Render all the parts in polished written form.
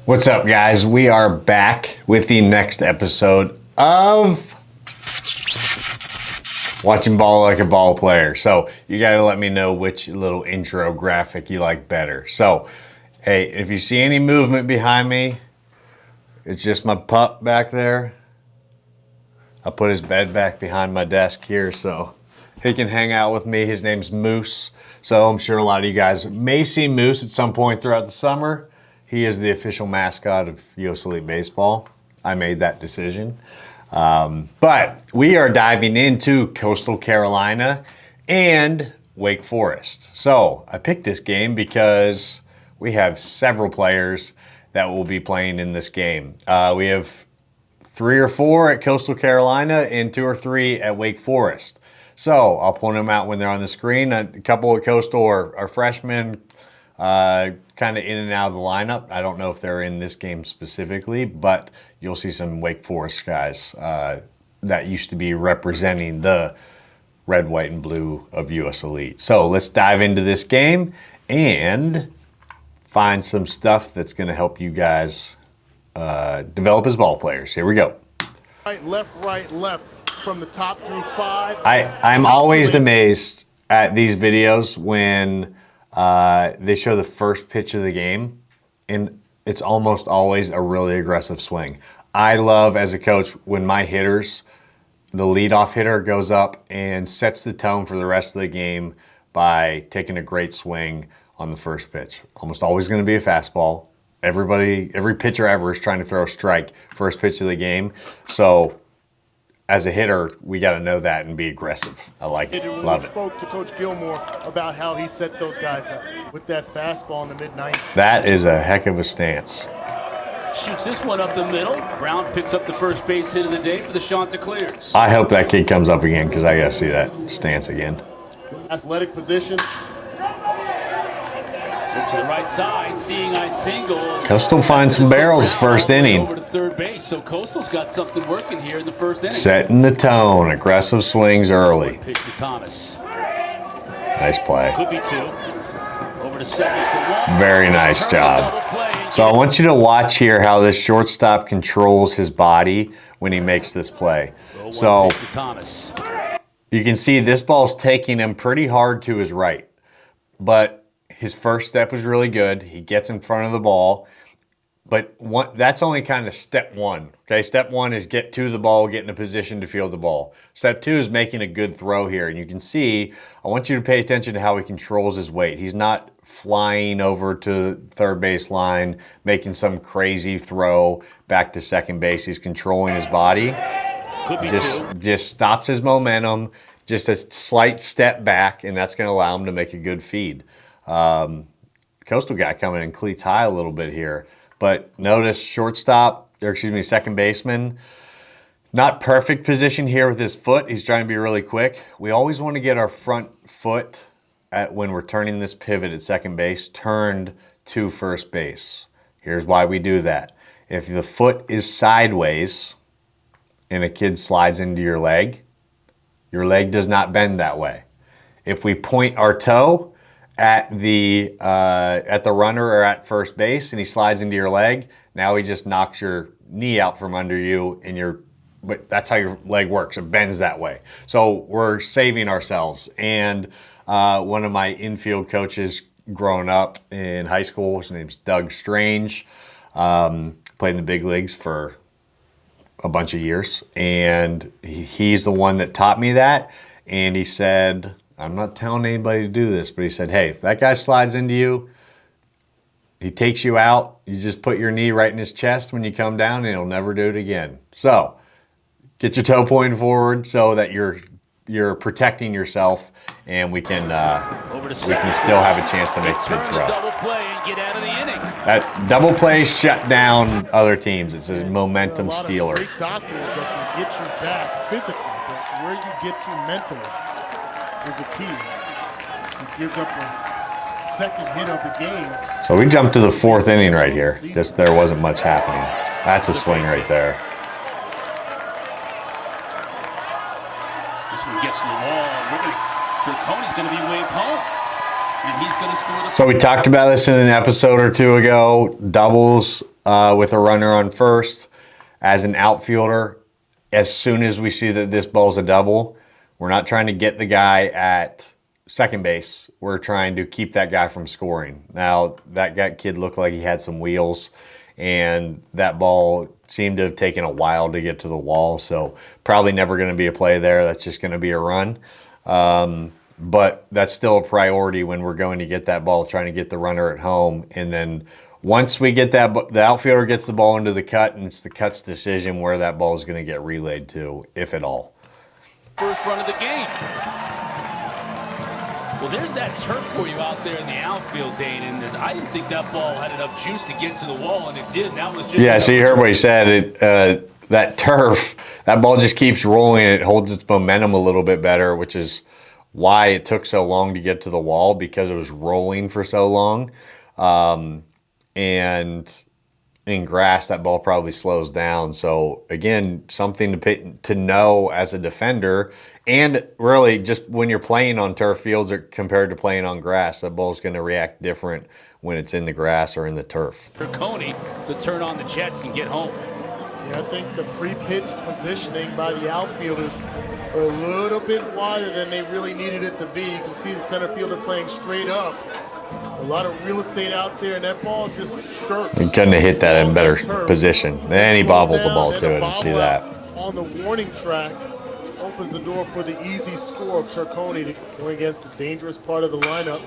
What's up, guys? We are back with the next episode of Watching Ball Like a Ball Player. So you gotta let me know which little intro graphic you like better. So, hey, if you see any movement behind me, it's just my pup back there. I put his bed back behind my desk here so he can hang out with me. His name's Moose. So I'm sure a lot of you guys may see Moose at some point throughout the summer. He is the official mascot of US Elite Baseball. I made that decision. But we are diving into Coastal Carolina and Wake Forest. So I picked this game because we have several players that will be playing in this game. We have 3 or 4 at Coastal Carolina and 2 or 3 at Wake Forest. So I'll point them out when they're on the screen. A couple at Coastal are freshmen, kind of in and out of the lineup. I don't know if they're in this game specifically, but you'll see some Wake Forest guys that used to be representing the red, white, and blue of US Elite. So let's dive into this game and find some stuff that's going to help you guys develop as ball players. Here we go. Right, left. From the top through 5. I'm always amazed at these videos when they show the first pitch of the game, and it's almost always a really aggressive swing. I love, as a coach, when my hitters, the leadoff hitter goes up and sets the tone for the rest of the game by taking a great swing on the first pitch. Almost always going to be a fastball. Every pitcher ever is trying to throw a strike first pitch of the game. So as a hitter, we got to know that and be aggressive. I like it. Love it. Spoke to Coach Gilmore about how he sets those guys up with that fastball in the mid-90s. That is a heck of a stance. Shoots this one up the middle. Brown picks up the first base hit of the day for the Chanticleers. I hope that kid comes up again because I got to see that stance again. Athletic position. To the right side, seeing I single. Coastal finds some barrels first inning. Over to third base, so Coastal's got something working here in the first inning. Setting the tone, aggressive swings early. Pitch to Thomas. Nice play. Could be 2. Over to second for 1. Very nice job. So I want you to watch here how this shortstop controls his body when he makes this play. So you can see this ball's taking him pretty hard to his right, but his first step was really good. He gets in front of the ball, but that's only kind of step 1. Okay, step 1 is get to the ball, get in a position to field the ball. Step 2 is making a good throw here, and you can see, I want you to pay attention to how he controls his weight. He's not flying over to third base line, making some crazy throw back to second base. He's controlling his body. Just stops his momentum, just a slight step back, and that's going to allow him to make a good feed. Coastal guy coming in cleats high a little bit here, but notice second baseman, not perfect position here with his foot. He's trying to be really quick. We always want to get our front foot when we're turning this pivot at second base turned to first base. Here's why we do that. If the foot is sideways and a kid slides into your leg does not bend that way. If we point our toe at the runner or at first base and he slides into your leg, now he just knocks your knee out from under you, but that's how your leg works. It bends that way. So we're saving ourselves. And one of my infield coaches growing up in high school, his name's Doug Strange, played in the big leagues for a bunch of years, and he's the one that taught me that. And he said, I'm not telling anybody to do this, but he said, hey, if that guy slides into you, he takes you out, you just put your knee right in his chest when you come down, and he'll never do it again. So get your toe pointing forward so that you're protecting yourself, and we can still have a chance to make a good throw. Double play and get out of the inning. That double play shut down other teams. It's a momentum stealer. Great doctors that can get you back physically, but where you get to mentally is a key. He gives up a second hit of the game. So we jumped to the 4th inning right here. There wasn't much happening. That's a swing right there. This one gets to the wall. Turcone's going to be waved home. And he's going to score the. So we talked about this in an episode or two ago. Doubles with a runner on first. As an outfielder, as soon as we see that this ball's a double, we're not trying to get the guy at second base. We're trying to keep that guy from scoring. Now, that kid looked like he had some wheels, and that ball seemed to have taken a while to get to the wall, so probably never going to be a play there. That's just going to be a run. But that's still a priority when we're going to get that ball, trying to get the runner at home. And then once we get that, the outfielder gets the ball into the cut, and it's the cut's decision where that ball is going to get relayed to, if at all. First run of the game. Well, there's that turf for you out there in the outfield, Dane. And I didn't think that ball had enough juice to get to the wall, and it did. And that was just so you heard what he said. That turf, that ball just keeps rolling. It holds its momentum a little bit better, which is why it took so long to get to the wall, because it was rolling for so long. And in grass, that ball probably slows down. So again, something to know as a defender, and really just when you're playing on turf fields or compared to playing on grass, that ball's going to react different when it's in the grass or in the turf. For Coney to turn on the jets and get home. Yeah, I think the pre-pitch positioning by the outfielders are a little bit wider than they really needed it to be. You can see the center fielder playing straight up. A lot of real estate out there, and that ball just skirts. He couldn't have hit that in better position. And he bobbled the ball too. I didn't see that. On the warning track opens the door for the easy score of Turconi going against the dangerous part of the lineup.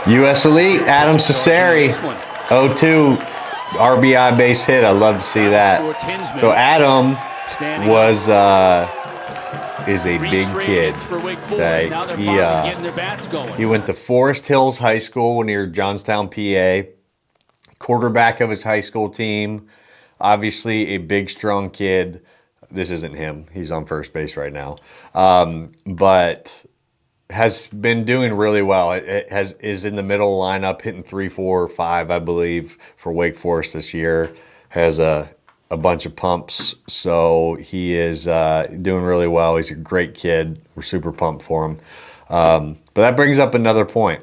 U.S. Elite, Adam Cesare, 0-2 RBI base hit. I love to see that. So Adam is a big kid. He went to Forest Hills High School near Johnstown, PA. Quarterback of his high school team. Obviously a big, strong kid. This isn't him. He's on first base right now. But has been doing really well. Is in the middle lineup, hitting 3, 4, 5, I believe, for Wake Forest this year. Has a bunch of pumps, so he is doing really well. He's a great kid. We're super pumped for him. But that brings up another point.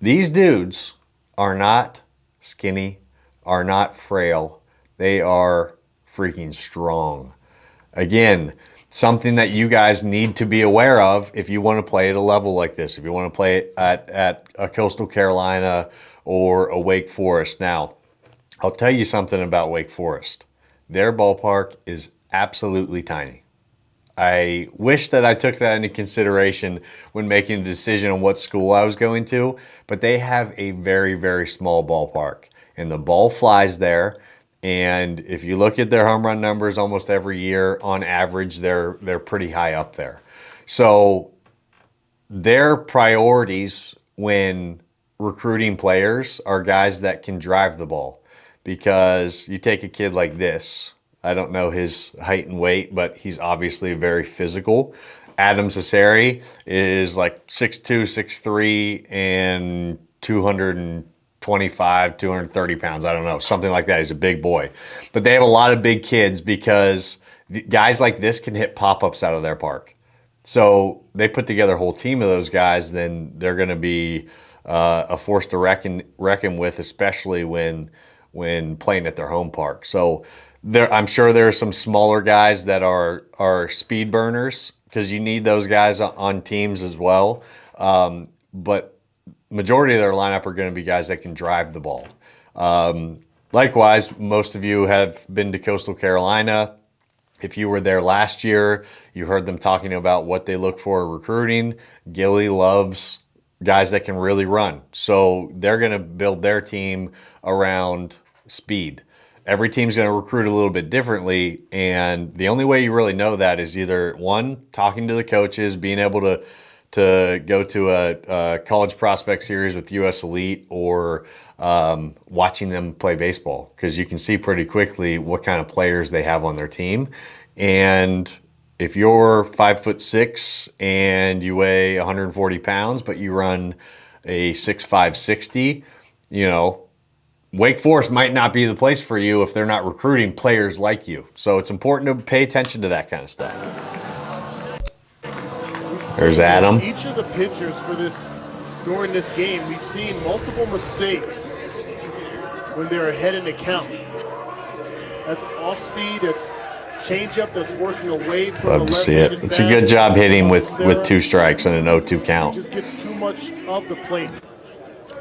These dudes are not skinny, are not frail. They are freaking strong. Again, something that you guys need to be aware of if you want to play at a level like this, if you want to play at a Coastal Carolina or a Wake Forest. Now, I'll tell you something about Wake Forest. Their ballpark is absolutely tiny. I wish that I took that into consideration when making a decision on what school I was going to, but they have a very, very small ballpark, and the ball flies there. And if you look at their home run numbers almost every year, on average, they're pretty high up there. So their priorities when recruiting players are guys that can drive the ball. Because you take a kid like this, I don't know his height and weight, but he's obviously very physical. Adam Cesare is like 6'2", 6'3", and 225, 230 pounds. I don't know, something like that. He's a big boy. But they have a lot of big kids because guys like this can hit pop-ups out of their park. So they put together a whole team of those guys, then they're going to be a force to reckon with, especially when playing at their home park. So I'm sure there are some smaller guys that are speed burners, because you need those guys on teams as well. But majority of their lineup are going to be guys that can drive the ball. Likewise, most of you have been to Coastal Carolina. If you were there last year, you heard them talking about what they look for recruiting. Gilly loves guys that can really run. So they're going to build their team around speed. Every team's going to recruit a little bit differently, and the only way you really know that is either, one, talking to the coaches, being able to go to a college prospect series with U.S. Elite, or watching them play baseball, because you can see pretty quickly what kind of players they have on their team. And if you're 5'6" and you weigh 140 pounds, but you run a 6'5", 60, Wake Forest might not be the place for you if they're not recruiting players like you. So it's important to pay attention to that kind of stuff. There's Adam. Each of the pitchers during this game, we've seen multiple mistakes when they're ahead in the count. That's off speed, that's changeup that's working away from Love the to see it. left-handed It's a bat. good job hitting with Sarah 2 strikes and an 0-2 count. just gets too much of the plate.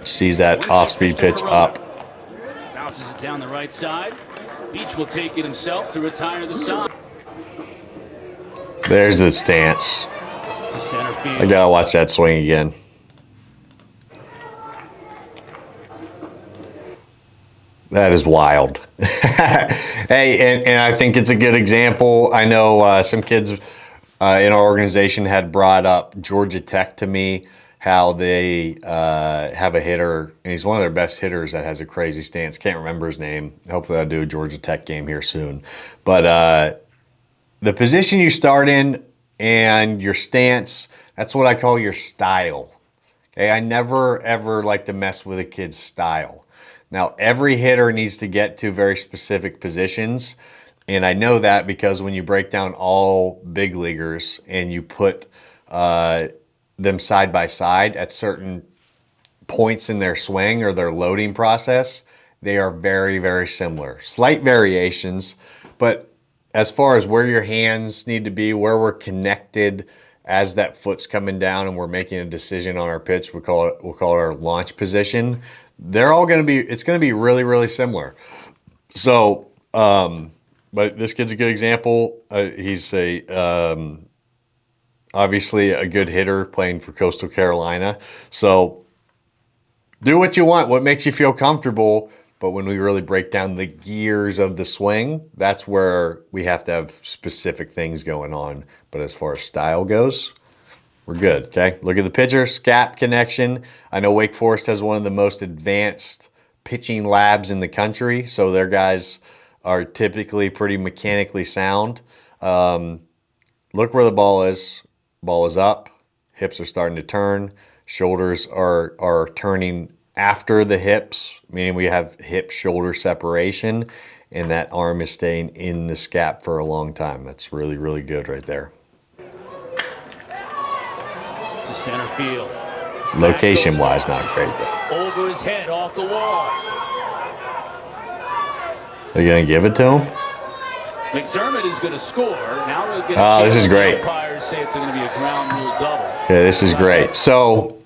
Sees that off-speed pitch up. Bounces it down the right side. Beach will take it himself to retire the side. There's the stance. To center field. I gotta watch that swing again. That is wild. Hey, and I think it's a good example. I know some kids in our organization had brought up Georgia Tech to me, how they have a hitter, and he's one of their best hitters that has a crazy stance. Can't remember his name. Hopefully I'll do a Georgia Tech game here soon. But the position you start in and your stance, that's what I call your style. Okay, I never, ever like to mess with a kid's style. Now, every hitter needs to get to very specific positions, and I know that because when you break down all big leaguers and you put them side by side at certain points in their swing or their loading process, they are very, very similar. Slight variations, but as far as where your hands need to be, where we're connected as that foot's coming down and we're making a decision on our pitch, we'll call it our launch position. They're all going to be, it's going to be really, really similar. So, but this kid's a good example. He's obviously a good hitter playing for Coastal Carolina. So do what you want, what makes you feel comfortable. But when we really break down the gears of the swing, that's where we have to have specific things going on. But as far as style goes, we're good, okay? Look at the pitcher, scap connection. I know Wake Forest has one of the most advanced pitching labs in the country, so their guys are typically pretty mechanically sound. Look where the ball is. Ball is up. Hips are starting to turn. Shoulders are turning after the hips, meaning we have hip-shoulder separation, and that arm is staying in the scap for a long time. That's really, really good right there. To center field. Location-wise, not great, though. Over his head, off the wall. They're going to give it to him? McDermott is going to score. Now we'll get Oh, this is great. Umpires say it's going to be a ground rule double. Okay, this is great. So,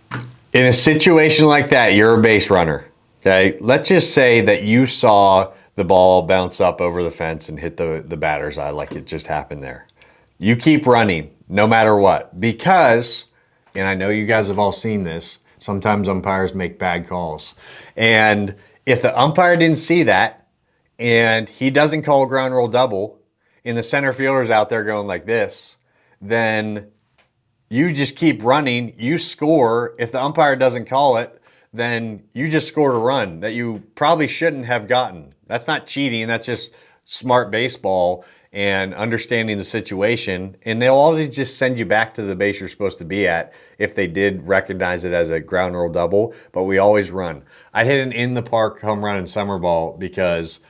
in a situation like that, you're a base runner. Okay, let's just say that you saw the ball bounce up over the fence and hit the batter's eye like it just happened there. You keep running no matter what, because, and I know you guys have all seen this, sometimes umpires make bad calls. And if the umpire didn't see that and he doesn't call a ground rule double and the center fielder's out there going like this, then you just keep running, you score. If the umpire doesn't call it, then you just scored a run that you probably shouldn't have gotten. That's not cheating, that's just smart baseball and understanding the situation. And they'll always just send you back to the base you're supposed to be at if they did recognize it as a ground rule double, but we always run. I hit an in-the-park home run in summer ball because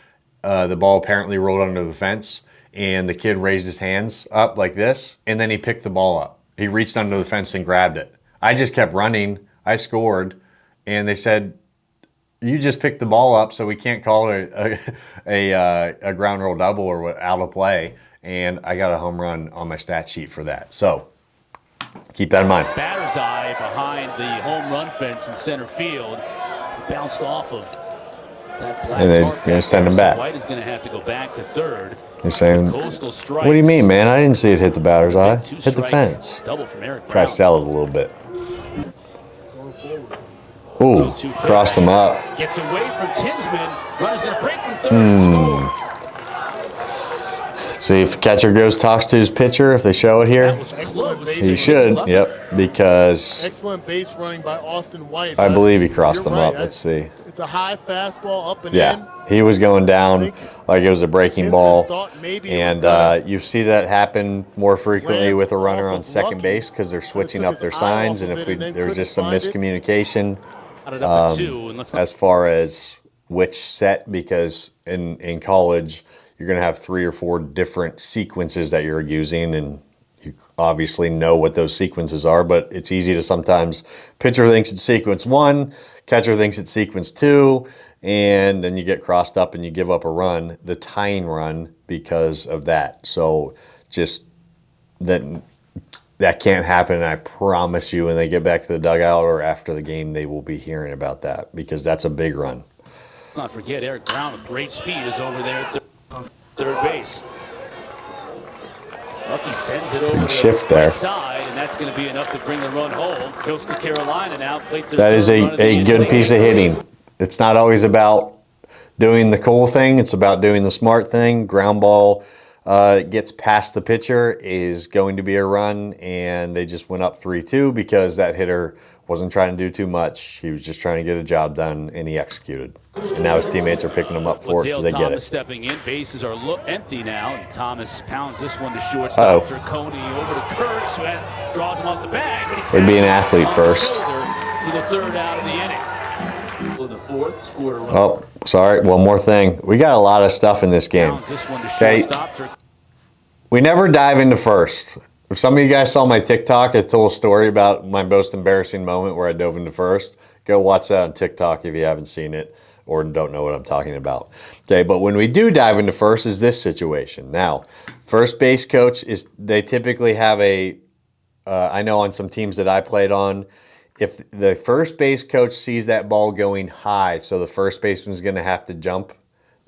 the ball apparently rolled under the fence and the kid raised his hands up like this, and then he picked the ball up. He reached under the fence and grabbed it. I just kept running. I scored, and they said, "You just picked the ball up, so we can't call it a ground rule double or out of play." And I got a home run on my stat sheet for that. So keep that in mind. Batter's eye behind the home run fence in center field. Bounced off of that black And then tarp you're going to send him back. White is going to have to go back to third. You're saying, Coastal what do you mean, man? I didn't see it hit the batter's eye. Hit the fence. Double from Eric Try to Brown. sell it a little bit. Ooh, crossed him up. Gets away from Tinsman. Runner's going to break from third and score. Let's see if the catcher goes talks to his pitcher, if they show it here. That was close. He should, yep, because Excellent base running by Austin White. I believe he crossed You're him right. up. Let's see. It's a high fastball up and in. Yeah, he was going down like it was a breaking Tinsman ball. thought maybe it was And gonna you see that happen more frequently glance with a runner off on of second Lucky, base because they're switching took up his their eye signs. off And of if it and then there's couldn't just some find it. miscommunication Got it up at two, and let's as far as which set, because in college, you're going to have 3 or 4 different sequences that you're using, and you obviously know what those sequences are, but it's easy to sometimes, pitcher thinks it's sequence 1, catcher thinks it's sequence 2, and then you get crossed up and you give up a run, the tying run, because of that. So just that can't happen, and I promise you when they get back to the dugout or after the game, they will be hearing about that because that's a big run. Let's not forget Eric Brown with great speed is over there at third base. Lucky sends it over to shift the there. right side, and that's going to be enough to bring the run home. Goes to Carolina now. That is a good piece of hitting. It's not always about doing the cool thing. It's about doing the smart thing. Ground ball gets past the pitcher is going to be a run, and they just went up 3-2 because that hitter wasn't trying to do too much. He was just trying to get a job done, and he executed. And now his teammates are picking him up for it because they get it. Stepping in, bases are empty now, and Thomas pounds this one to shortstop. Coney over to Kurtz, who draws him off the bag. He'd be an athlete first. To the third out of the inning. For the fourth, scored a run. Oh, sorry. One more thing. We got a lot of stuff in this game. Okay. We never dive into first. If some of you guys saw my TikTok, I told a story about my most embarrassing moment where I dove into first. Go watch that on TikTok if you haven't seen it or don't know what I'm talking about. Okay, but when we do dive into first is this situation. Now, first base coach they typically have I know on some teams that I played on, if the first base coach sees that ball going high, so the first baseman's going to have to jump,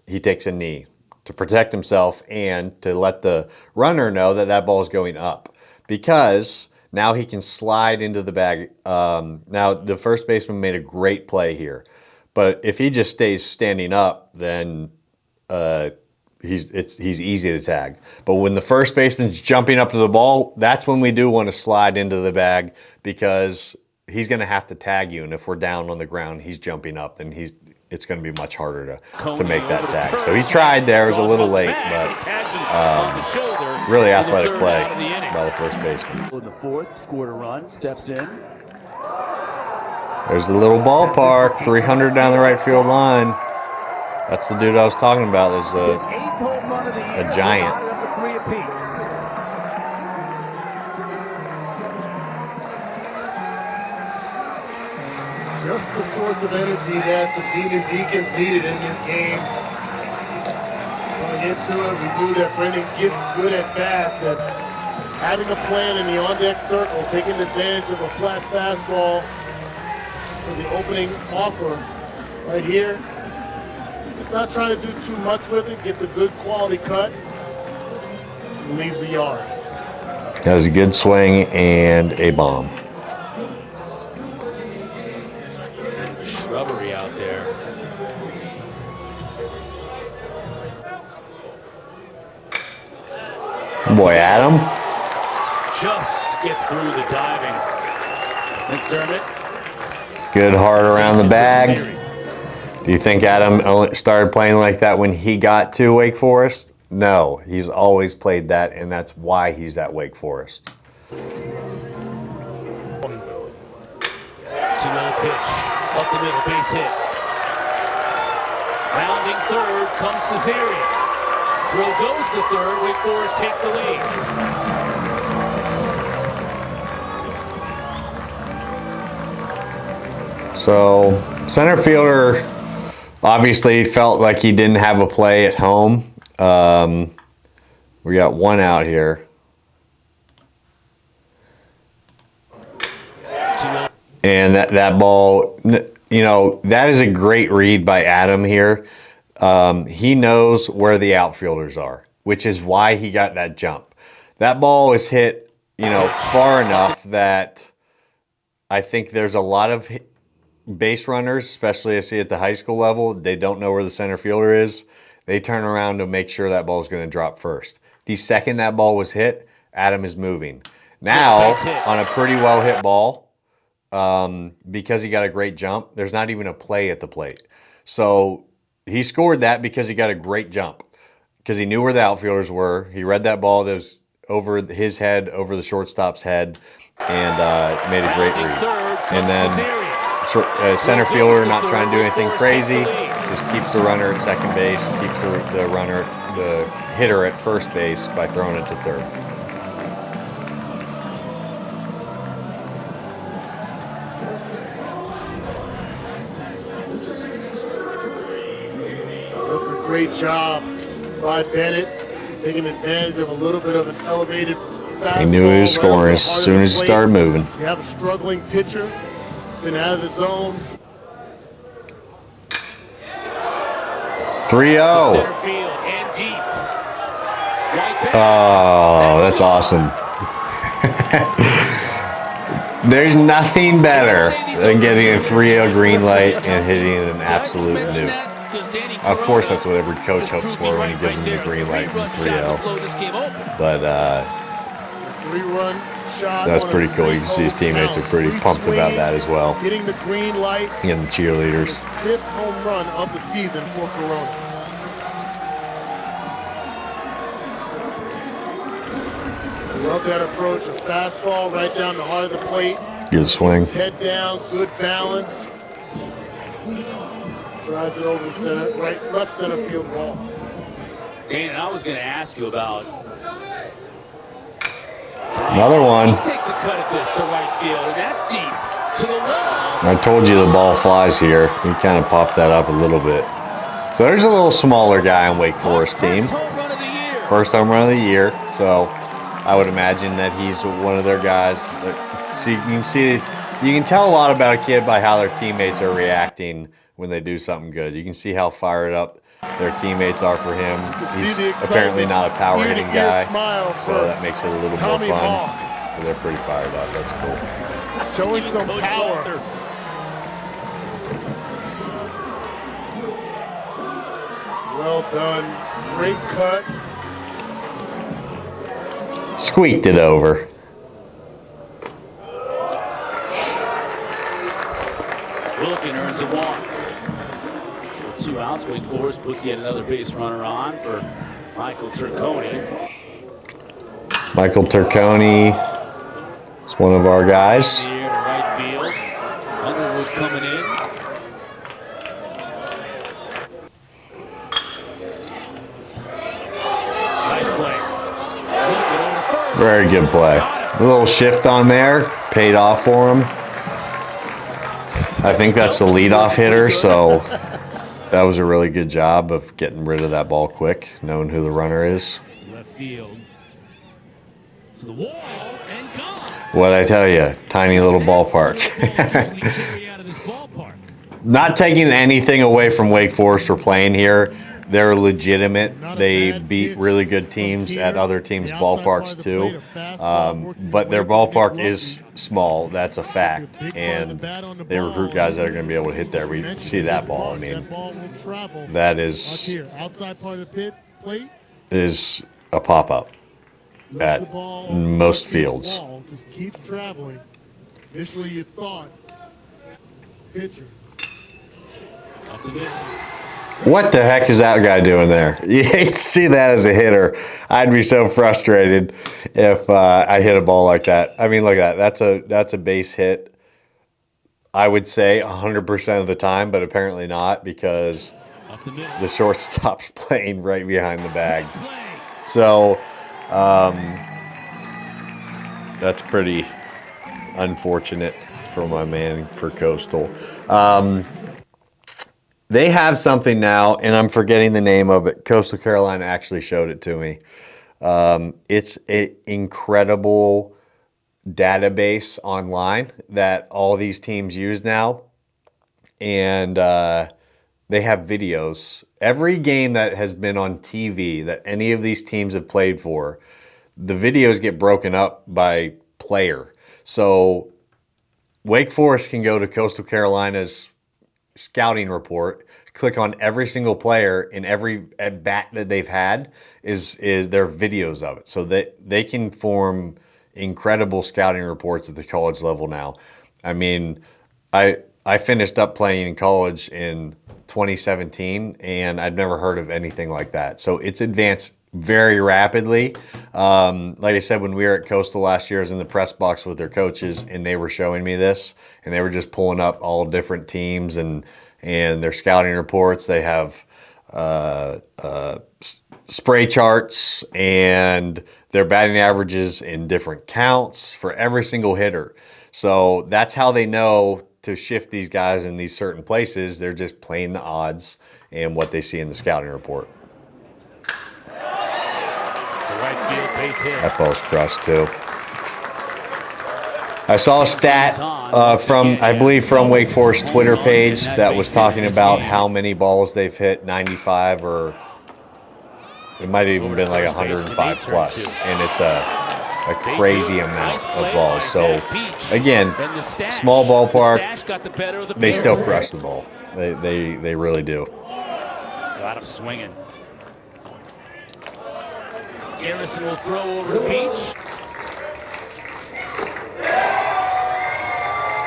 he takes a knee to protect himself and to let the runner know that that ball is going up. Because now he can slide into the bag. Now, the first baseman made a great play here. But if he just stays standing up, then he's easy to tag. But when the first baseman's jumping up to the ball, that's when we do want to slide into the bag because he's going to have to tag you. And if we're down on the ground, he's jumping up, then it's going to be much harder to make that tag. So he tried there. It was a little late, but really athletic play by the first baseman. In the fourth, scored a run, steps in. There's the little ballpark, 300 down the right field line. That's the dude I was talking about. There's a giant. Just the source of energy that the Demon Deacons needed in this game. Going into it, we knew that Brendan gets good at bats, and having a plan in the on-deck circle, taking advantage of a flat fastball for the opening offer right here. Just not trying to do too much with it, gets a good quality cut, and leaves the yard. That was a good swing and a bomb. Shrubbery out there. Boy, Adam. Just gets through the diving. McDermott. Good hard around the bag. Do you think Adam only started playing like that when he got to Wake Forest? No, he's always played that, and that's why he's at Wake Forest. 2-0 pitch. Up the middle, base hit. Rounding third comes Cesario. Throw goes to third. Wake Forest takes the lead. So, center fielder obviously felt like he didn't have a play at home. We got one out here. And that ball, you know, that is a great read by Adam here. He knows where the outfielders are, which is why he got that jump. That ball was hit, you know, far enough that I think there's a lot of base runners, especially I see at the high school level, they don't know where the center fielder is. They turn around to make sure that ball is going to drop first. The second that ball was hit, Adam is moving. Now, on a pretty well hit ball, because he got a great jump, there's not even a play at the plate. So he scored that because he got a great jump, because he knew where the outfielders were. He read that ball that was over his head, over the shortstop's head, and made a great read. And then center fielder not trying to do anything crazy, just keeps the runner at second base, keeps the hitter at first base by throwing it to third. That's a great job by Bennett, taking advantage of a little bit of an elevated fastball. He knew he was scoring as soon as he started moving. You have a struggling pitcher. It's been out of the zone. 3-0. Center field and deep. Oh, that's awesome. There's nothing better than getting a 3-0 green light and hitting an absolute nuke. Of course, that's what every coach hopes for when he gives them the green light in 3-0. But three-run shot. that's pretty cool. You can see his teammates are pretty pumped about that as well. Getting the green light. And the cheerleaders. His 5th home run of the season for Corona. Love that approach. A fastball right down the heart of the plate. Good swing. His head down, good balance. Drives it over the center, left center field wall. Dana, I was going to ask you about. Another one. He takes a cut at this to right field, and that's deep to the wall. I told you the ball flies here. He kind of popped that up a little bit. So there's a little smaller guy on Wake Forest team. First home run of the year. First home run of the year. So I would imagine that he's one of their guys. So you can tell a lot about a kid by how their teammates are reacting when they do something good. You can see how fired up their teammates are for him. He's apparently not a power hitting guy, so that makes it a little more fun. But they're pretty fired up. That's cool. Showing some power. Well done. Great cut. Squeaked it over. Wilkin earns a walk. 2 outs. Wake Forest puts yet another base runner on for Michael Turconi. Michael Turconi is one of our guys. Here to right field. Underwood coming in. Nice play. Very good play. A little shift on there. Paid off for him. I think that's the leadoff hitter, so that was a really good job of getting rid of that ball quick, knowing who the runner is. Left field. To the wall and gone. What'd I tell you? Tiny little ballpark. Not taking anything away from Wake Forest for playing here. They're legitimate. They beat really good teams at other teams' ballparks too. But their ballpark is small. That's a fact. And they recruit guys that are going to be able to hit there. We see that ball. I mean, that is a pop-up at most fields. Just keeps traveling. Initially, you thought pitcher. What the heck is that guy doing there? You hate to see that as a hitter. I'd be so frustrated if I hit a ball like that. I mean, look at that. That's a base hit. I would say 100% of the time, but apparently not because the shortstop's playing right behind the bag. So that's pretty unfortunate for my man for Coastal. They have something now, and I'm forgetting the name of it. Coastal Carolina actually showed it to me. It's an incredible database online that all these teams use now. And they have videos. Every game that has been on TV that any of these teams have played for, the videos get broken up by player. So Wake Forest can go to Coastal Carolina's scouting report, click on every single player in every at bat that they've had is their videos of it. So that they can form incredible scouting reports at the college level now. I mean, I finished up playing in college in 2017 and I'd never heard of anything like that. So it's advanced very rapidly. Like I said, when we were at Coastal last year, I was in the press box with their coaches and they were showing me this and they were just pulling up all different teams and their scouting reports. They have spray charts and their batting averages in different counts for every single hitter. So that's how they know to shift these guys in these certain places. They're just playing the odds and what they see in the scouting report. Right field base hit. That ball's crushed too. I saw a stat from, I believe, from Wake Forest Twitter page that was talking about how many balls they've hit, 95, or it might have even been like 105 plus, and it's a crazy amount of balls. So again, small ballpark, they still crush the ball. They really do. Got him swinging. Garrison will throw over to Beach.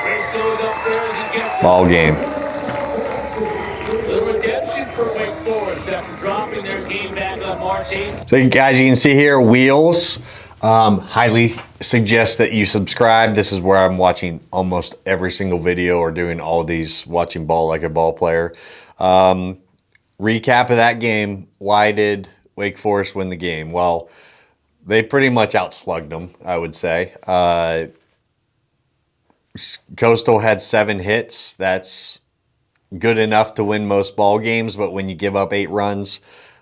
Race goes upstairs and gets Ball game. the redemption for Wake Forest after dropping their game back on March 8th. So you guys, you can see here, wheels. Highly suggest that you subscribe. This is where I'm watching almost every single video or doing all these watching ball like a ball player. Recap of that game. Why did Wake Forest win the game? Well, they pretty much outslugged them, I would say. Coastal had 7 hits. That's good enough to win most ball games, but when you give up 8 runs,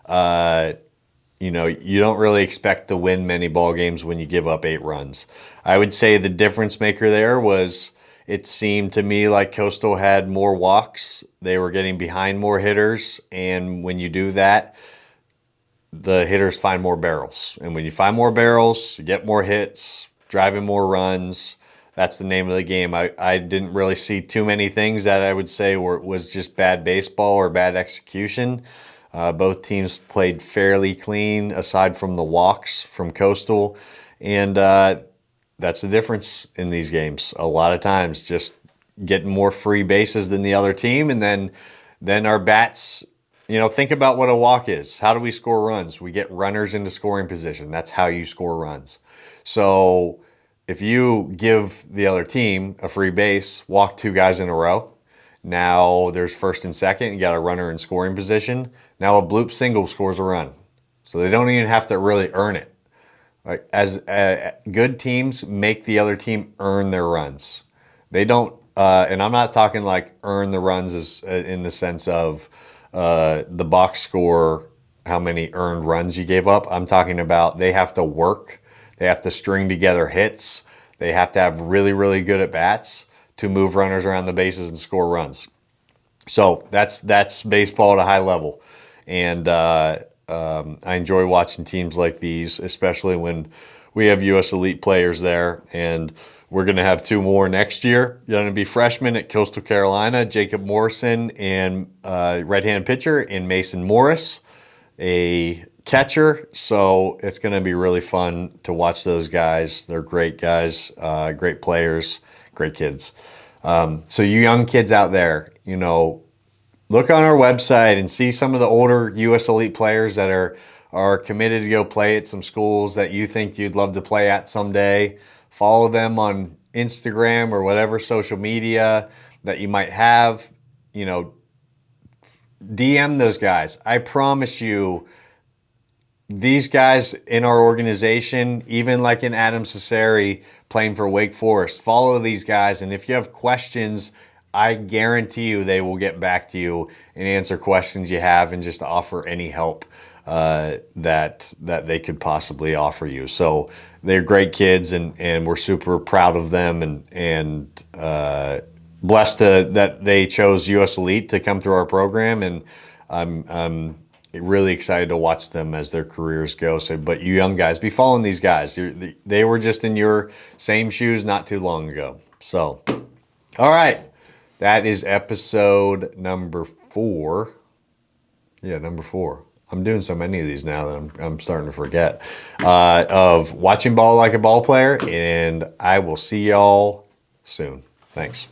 you know, you don't really expect to win many ball games when you give up 8 runs. I would say the difference maker there was, it seemed to me like Coastal had more walks. They were getting behind more hitters, and when you do that, the hitters find more barrels. And when you find more barrels, you get more hits, driving more runs. That's the name of the game. I didn't really see too many things that I would say was just bad baseball or bad execution. Both teams played fairly clean aside from the walks from Coastal. And that's the difference in these games. A lot of times just getting more free bases than the other team. And then our bats, you know, think about what a walk is. How do we score runs? We get runners into scoring position. That's how you score runs. So if you give the other team a free base, walk 2 guys in a row, now there's first and second, you got a runner in scoring position. Now a bloop single scores a run. So they don't even have to really earn it. Like, as good teams make the other team earn their runs. They don't, and I'm not talking like earn the runs as in the sense of the box score, how many earned runs you gave up. I'm talking about they have to work. They have to string together hits. They have to have really, really good at bats to move runners around the bases and score runs. So that's baseball at a high level. And I enjoy watching teams like these, especially when we have U.S. elite players there. And we're going to have 2 more next year. They're going to be freshmen at Coastal Carolina, Jacob Morrison, and right-handed pitcher, and Mason Morris, a catcher. So it's going to be really fun to watch those guys. They're great guys, great players, great kids. So you young kids out there, you know, look on our website and see some of the older U.S. elite players that are committed to go play at some schools that you think you'd love to play at someday. Follow them on Instagram or whatever social media that you might have. You know, DM those guys. I promise you, these guys in our organization, even like in Adam Cesare playing for Wake Forest, follow these guys. And if you have questions, I guarantee you they will get back to you and answer questions you have and just offer any help that they could possibly offer you. So they're great kids, and we're super proud of them, and blessed that they chose U.S. Elite to come through our program. And I'm really excited to watch them as their careers go. So, but you young guys, be following these guys. They were just in your same shoes not too long ago. So, all right. That is episode number 4. Yeah, number 4. I'm doing so many of these now that I'm starting to forget. Of watching ball like a ball player, and I will see y'all soon. Thanks.